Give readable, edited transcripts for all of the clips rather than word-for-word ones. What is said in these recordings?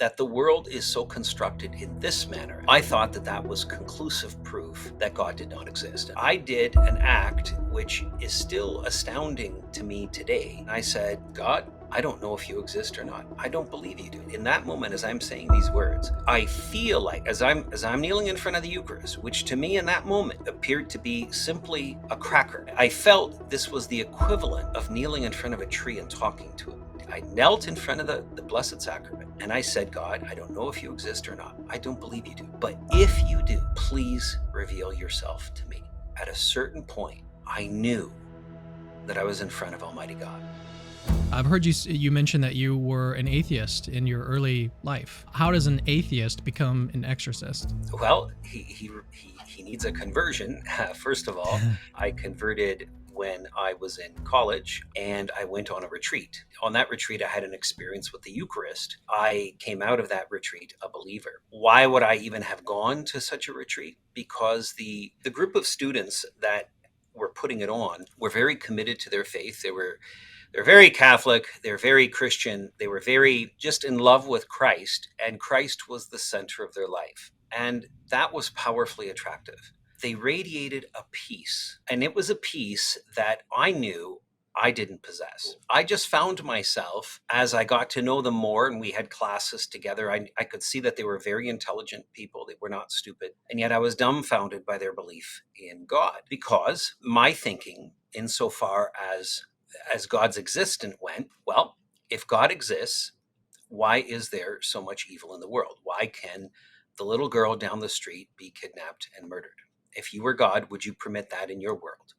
that the world is so constructed in this manner. I thought that that was conclusive proof that God did not exist. I did an act which is still astounding to me today. I said, God, I don't know if you exist or not. I don't believe you do. In that moment, as I'm saying these words, I feel like as I'm kneeling in front of the Eucharist, which to me in that moment appeared to be simply a cracker, I felt this was the equivalent of kneeling in front of a tree and talking to it. I knelt in front of the Blessed Sacrament and I said, God, I don't know if you exist or not. I don't believe you do. But if you do, please reveal yourself to me. At a certain point, I knew that I was in front of Almighty God. I've heard you mention that you were an atheist in your early life. How does an atheist become an exorcist? Well, he needs a conversion. First of all, I converted when I was in college and I went on a retreat. On that retreat, I had an experience with the Eucharist. I came out of that retreat a believer. Why would I even have gone to such a retreat? Because the group of students that were putting it on were very committed to their faith. They're very Catholic, they're very Christian, they were very just in love with Christ, and Christ was the center of their life. And that was powerfully attractive. They radiated a peace, and it was a peace that I knew I didn't possess. I just found myself, as I got to know them more and we had classes together, I could see that they were very intelligent people. They were not stupid. And yet I was dumbfounded by their belief in God, because my thinking insofar as God's existence went, well, if God exists, why is there so much evil in the world? Why can the little girl down the street be kidnapped and murdered? If you were God, would you permit that in your world?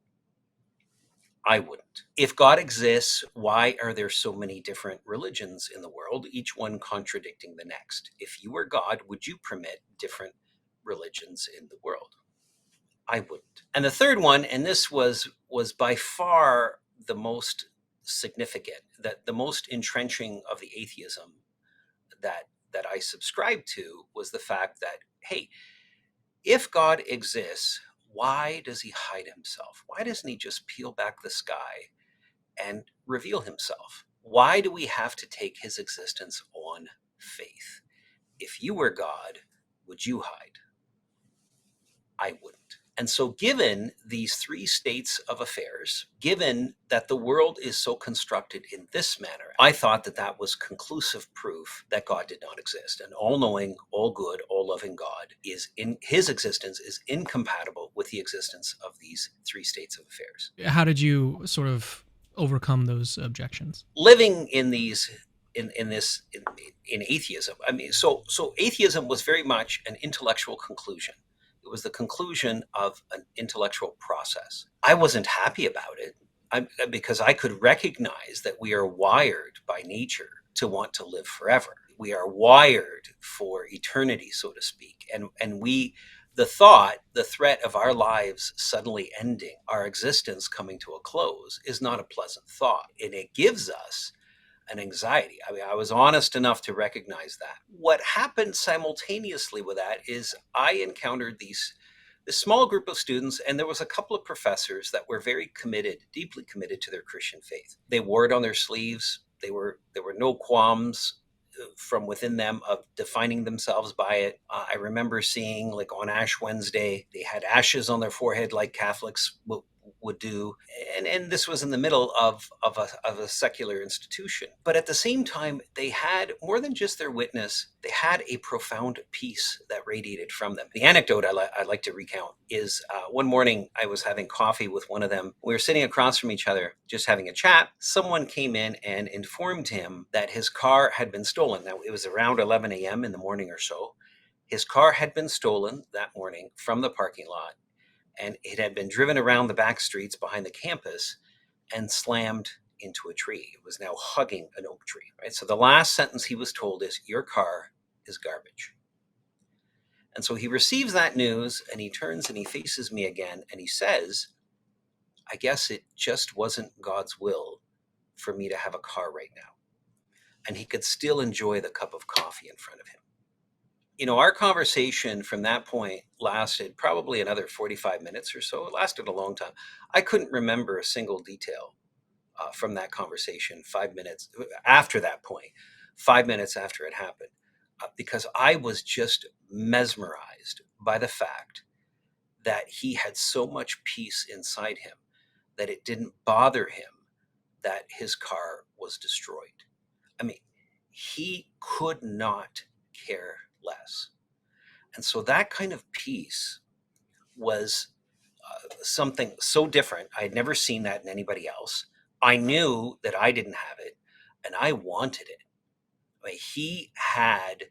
I wouldn't. If God exists, why are there so many different religions in the world, each one contradicting the next? If you were God, would you permit different religions in the world? I wouldn't. And the third one, and this was by far the most significant, that the most entrenching of the atheism that I subscribed to, was the fact that, hey, if God exists, why does he hide himself? Why doesn't he just peel back the sky and reveal himself? Why do we have to take his existence on faith? If you were God, would you hide? I wouldn't. And so given these three states of affairs, given that the world is so constructed in this manner, I thought that that was conclusive proof that God did not exist. An all-knowing, all-good, all-loving God his existence is incompatible with the existence of these three states of affairs. How did you sort of overcome those objections? Living in these in atheism, I mean, so atheism was very much an intellectual conclusion. It was the conclusion of an intellectual process. I wasn't happy about it because I could recognize that we are wired by nature to want to live forever. We are wired for eternity, so to speak. And the threat of our lives suddenly ending, our existence coming to a close, is not a pleasant thought. And it gives us an anxiety. I mean, I was honest enough to recognize that. What happened simultaneously with that is I encountered this small group of students, and there was a couple of professors that were very committed, deeply committed to their Christian faith. They wore it on their sleeves. There were no qualms from within them of defining themselves by it. I remember seeing, like on Ash Wednesday, they had ashes on their forehead like Catholics would do. And this was in the middle of a secular institution. But at the same time, they had more than just their witness. They had a profound peace that radiated from them. The anecdote I like to recount is one morning I was having coffee with one of them. We were sitting across from each other, just having a chat. Someone came in and informed him that his car had been stolen. Now, it was around 11 a.m. in the morning or so. His car had been stolen that morning from the parking lot, and it had been driven around the back streets behind the campus and slammed into a tree. It was now hugging an oak tree, right? So the last sentence he was told is, "Your car is garbage." And so he receives that news and he turns and he faces me again and he says, "I guess it just wasn't God's will for me to have a car right now." And he could still enjoy the cup of coffee in front of him. You know, our conversation from that point lasted probably another 45 minutes or so. It lasted a long time. I couldn't remember a single detail from that conversation 5 minutes after that point, 5 minutes after it happened. because I was just mesmerized by the fact that he had so much peace inside him that it didn't bother him that his car was destroyed. I mean, he could not care less. And so that kind of peace was something so different. I had never seen that in anybody else. I knew that I didn't have it, and I wanted it. I mean, he had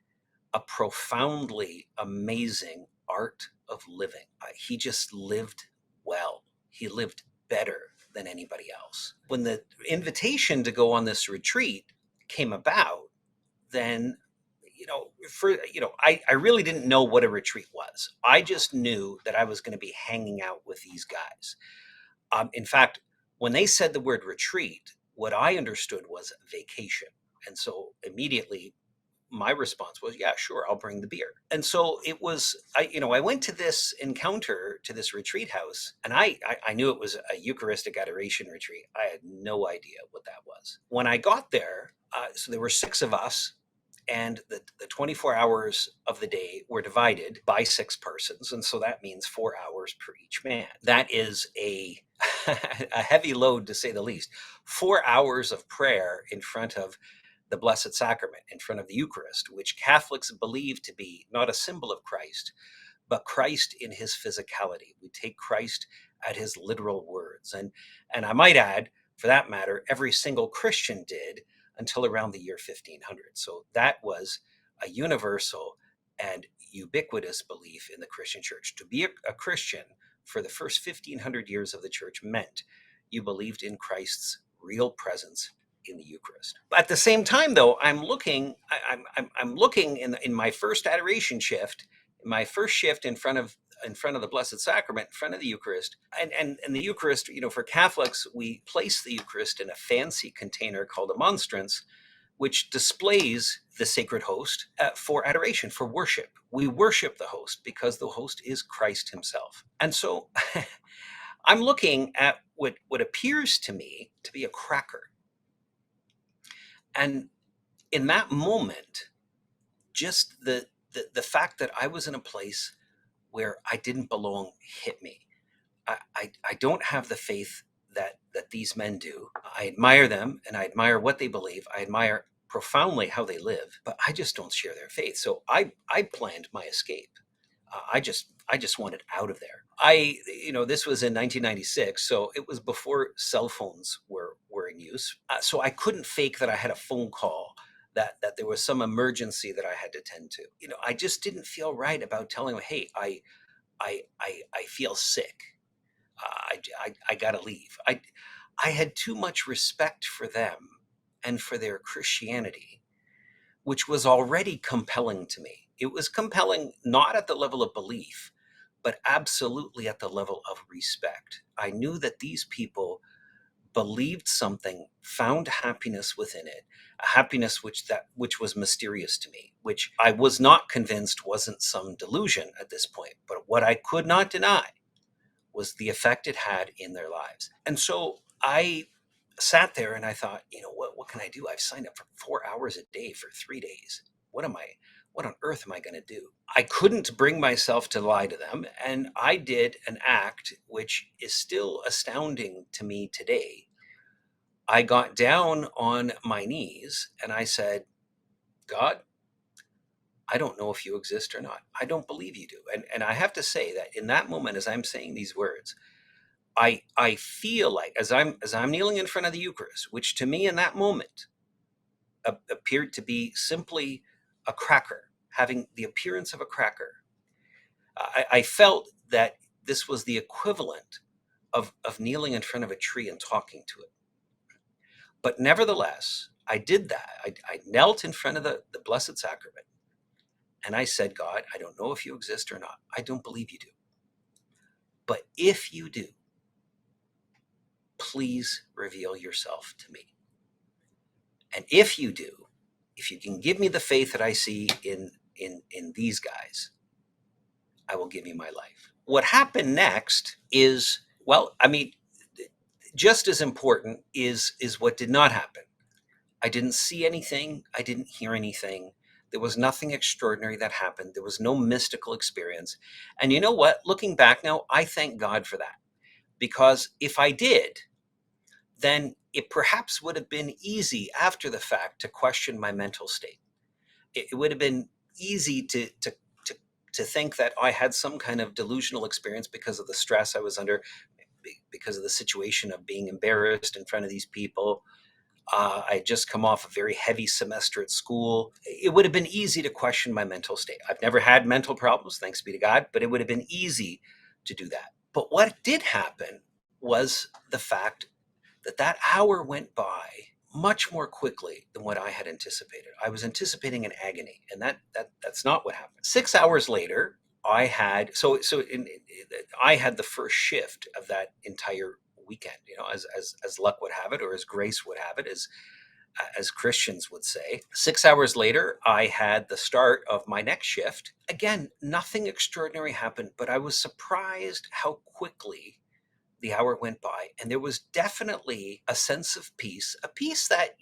a profoundly amazing art of living. He just lived well. He lived better than anybody else. When the invitation to go on this retreat came about, then I really didn't know what a retreat was. I just knew that I was going to be hanging out with these guys. In fact, when they said the word retreat, what I understood was vacation. And so immediately my response was, yeah, sure, I'll bring the beer. And so it was, I went to this encounter, to this retreat house, and I knew it was a Eucharistic adoration retreat. I had no idea what that was. When I got there, so there were 6 of us, and the 24 hours of the day were divided by 6 persons. And so that means 4 hours per each man. That is a heavy load, to say the least. 4 hours of prayer in front of the Blessed Sacrament, in front of the Eucharist, which Catholics believe to be not a symbol of Christ, but Christ in his physicality. We take Christ at his literal words. And I might add, for that matter, every single Christian did until around the year 1500. So that was a universal and ubiquitous belief in the Christian church. To be a Christian for the first 1500 years of the church meant you believed in Christ's real presence in the Eucharist. At the same time, though, I'm looking in my first adoration shift, my first shift in front of the Blessed Sacrament, in front of the Eucharist, and the Eucharist. For Catholics, we place the Eucharist in a fancy container called a monstrance, which displays the sacred host for adoration, for worship. We worship the host because the host is Christ himself. And so I'm looking at what appears to me to be a cracker. And in that moment, just the fact that I was in a place where I didn't belong hit me. I don't have the faith that these men do. I admire them and I admire what they believe. I admire profoundly how they live, but I just don't share their faith. So I planned my escape. I just wanted out of there. This was in 1996, so it was before cell phones were in use. So I couldn't fake that I had a phone call, that there was some emergency that I had to tend to. I just didn't feel right about telling them, hey, I feel sick. I gotta leave. I had too much respect for them and for their Christianity, which was already compelling to me. It was compelling not at the level of belief, but absolutely at the level of respect. I knew that these people believed something, found happiness within it, a happiness which was mysterious to me, which I was not convinced wasn't some delusion at this point. But what I could not deny was the effect it had in their lives. And so I sat there and I thought, what can I do? I've signed up for 4 hours a day for 3 days. What on earth am I going to do? I couldn't bring myself to lie to them. And I did an act which is still astounding to me today. I got down on my knees and I said, God, I don't know if you exist or not. I don't believe you do. And I have to say that in that moment, as I'm saying these words, I feel like as I'm kneeling in front of the Eucharist, which to me in that moment appeared to be simply a cracker, having the appearance of a cracker, I felt that this was the equivalent of kneeling in front of a tree and talking to it. But nevertheless, I did that. I knelt in front of the Blessed Sacrament and I said, God, I don't know if you exist or not. I don't believe you do. But if you do, please reveal yourself to me. And if you do, if you can give me the faith that I see in these guys, I will give you my life. What happened next is, just as important is what did not happen. I didn't see anything. I didn't hear anything. There was nothing extraordinary that happened. There was no mystical experience. And you know what? Looking back now, I thank God for that. Because if I did, then it perhaps would have been easy after the fact to question my mental state. It would have been easy to, to think that I had some kind of delusional experience because of the stress I was under, because of the situation of being embarrassed in front of these people. I had just come off a very heavy semester at school. It would have been easy to question my mental state. I've never had mental problems, thanks be to God, but it would have been easy to do that. But what did happen was the fact that that hour went by much more quickly than what I had anticipated. I was anticipating an agony, and that's not what happened. 6 hours later, I had I had the first shift of that entire weekend. You know, as luck would have it, or as grace would have it, as Christians would say. 6 hours later, I had the start of my next shift. Again, nothing extraordinary happened, but I was surprised how quickly the hour went by, and there was definitely a sense of peace, a peace that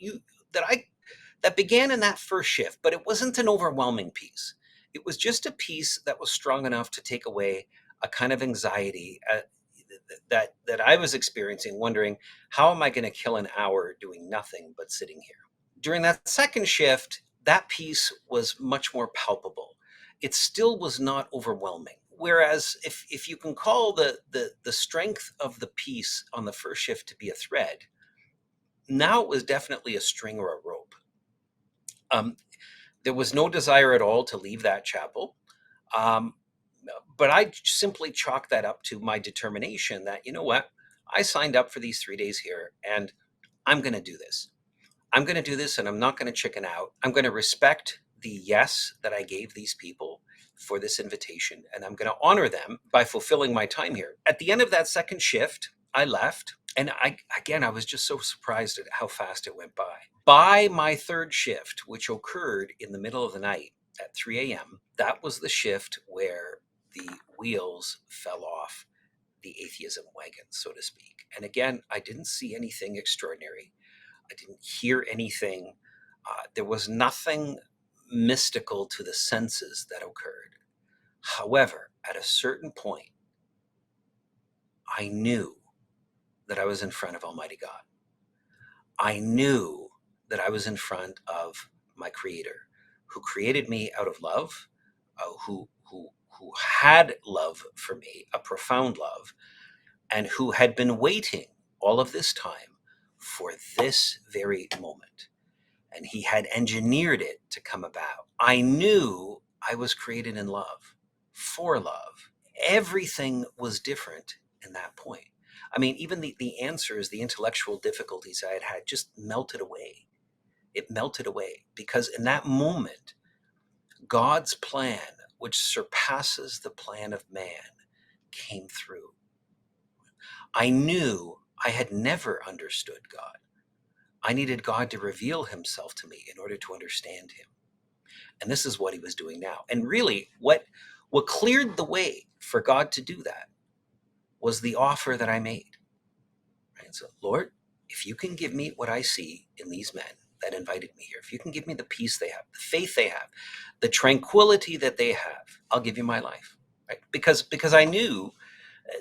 began in that first shift, but it wasn't an overwhelming peace. It was just a peace that was strong enough to take away a kind of anxiety that I was experiencing, wondering, how am I going to kill an hour doing nothing but sitting here? During that second shift, that peace was much more palpable. It still was not overwhelming. Whereas if you can call the strength of the peace on the first shift to be a thread, now it was definitely a string or a rope. There was no desire at all to leave that chapel. But I simply chalked that up to my determination that, you know what, I signed up for these 3 days here, and I'm going to do this. I'm going to do this, and I'm not going to chicken out. I'm going to respect the yes that I gave these people for this invitation, and I'm going to honor them by fulfilling my time here. At the end of that second shift, I left, and I was just so surprised at how fast it went by. By my third shift, which occurred in the middle of the night at 3 a.m., that was the shift where the wheels fell off the atheism wagon, so to speak. And again, I didn't see anything extraordinary. I didn't hear anything. There was nothing mystical to the senses that occurred. However, at a certain point, I knew that I was in front of Almighty God. I knew that I was in front of my Creator, who created me out of love, who had love for me, a profound love, and who had been waiting all of this time for this very moment. And he had engineered it to come about. I knew I was created in love, for love. Everything was different in that point. I mean, even the answers, the intellectual difficulties I had just melted away. It melted away because in that moment, God's plan, which surpasses the plan of man, came through. I knew I had never understood God. I needed God to reveal himself to me in order to understand him. And this is what he was doing now. And really, what cleared the way for God to do that was the offer that I made. Right? So, Lord, if you can give me what I see in these men that invited me here, if you can give me the peace they have, the faith they have, the tranquility that they have, I'll give you my life. Right? Because I knew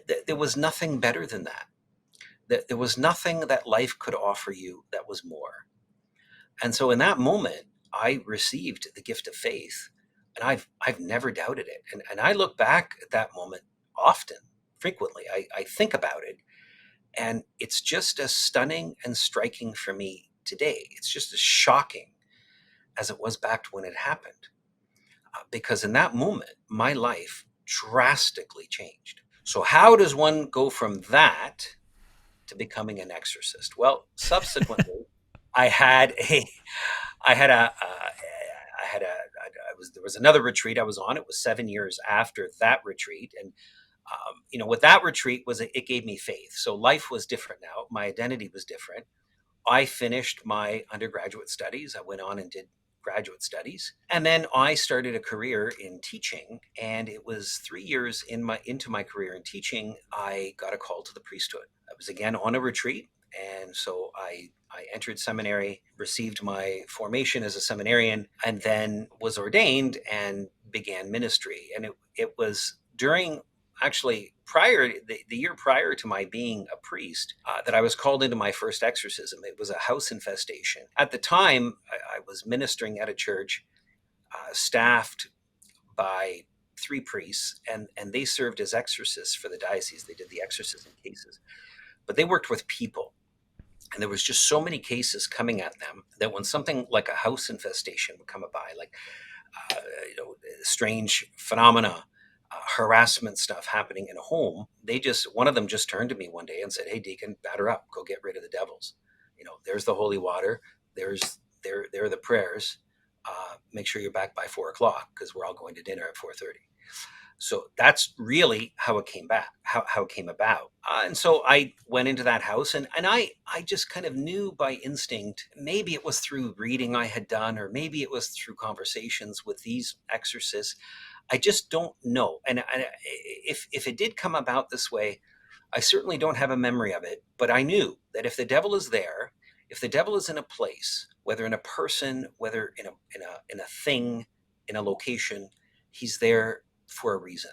that there was nothing better than that. That there was nothing that life could offer you that was more. And so in that moment, I received the gift of faith, and I've never doubted it. And I look back at that moment often, frequently. I think about it, and it's just as stunning and striking for me today. It's just as shocking as it was back when it happened. Because in that moment, my life drastically changed. So how does one go from that to becoming an exorcist? Well, subsequently, I had a I had a, I had a, I was, there was another retreat I was on. It was 7 years after that retreat. And, what that retreat was, it gave me faith. So life was different now. My identity was different. I finished my undergraduate studies. I went on and did graduate studies. And then I started a career in teaching. And it was 3 years into my career in teaching, I got a call to the priesthood. I was again on a retreat. And so I I entered seminary, received my formation as a seminarian, and then was ordained and began ministry. And it was during, actually, the year prior to my being a priest, that I was called into my first exorcism. It was a house infestation. At the time, I was ministering at a church staffed by three priests, and they served as exorcists for the diocese. They did the exorcism cases, but they worked with people. And there was just so many cases coming at them that when something like a house infestation would come by, like uh, strange phenomena, harassment stuff happening in a home, one of them just turned to me one day and said, "Hey, Deacon, batter up, go get rid of the devils. There's the holy water. There are the prayers. Make sure you're back by 4 o'clock because we're all going to dinner at 4:30." So that's really how it came back, how it came about. And so I went into that house, and I just kind of knew by instinct. Maybe it was through reading I had done, or maybe it was through conversations with these exorcists. I just don't know. And if it did come about this way, I certainly don't have a memory of it. But I knew that if the devil is there, if the devil is in a place, whether in a person, whether in a thing, in a location, he's there for a reason.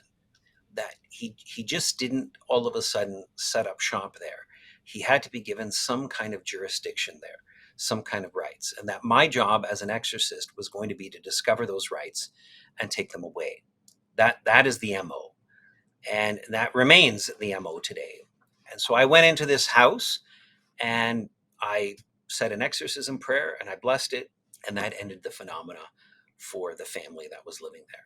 That he just didn't all of a sudden set up shop there. He had to be given some kind of jurisdiction there, some kind of rights, and that my job as an exorcist was going to be to discover those rights and take them away. That is the MO, and that remains the MO today. And so I went into this house and I said an exorcism prayer and I blessed it, and that ended the phenomena for the family that was living there.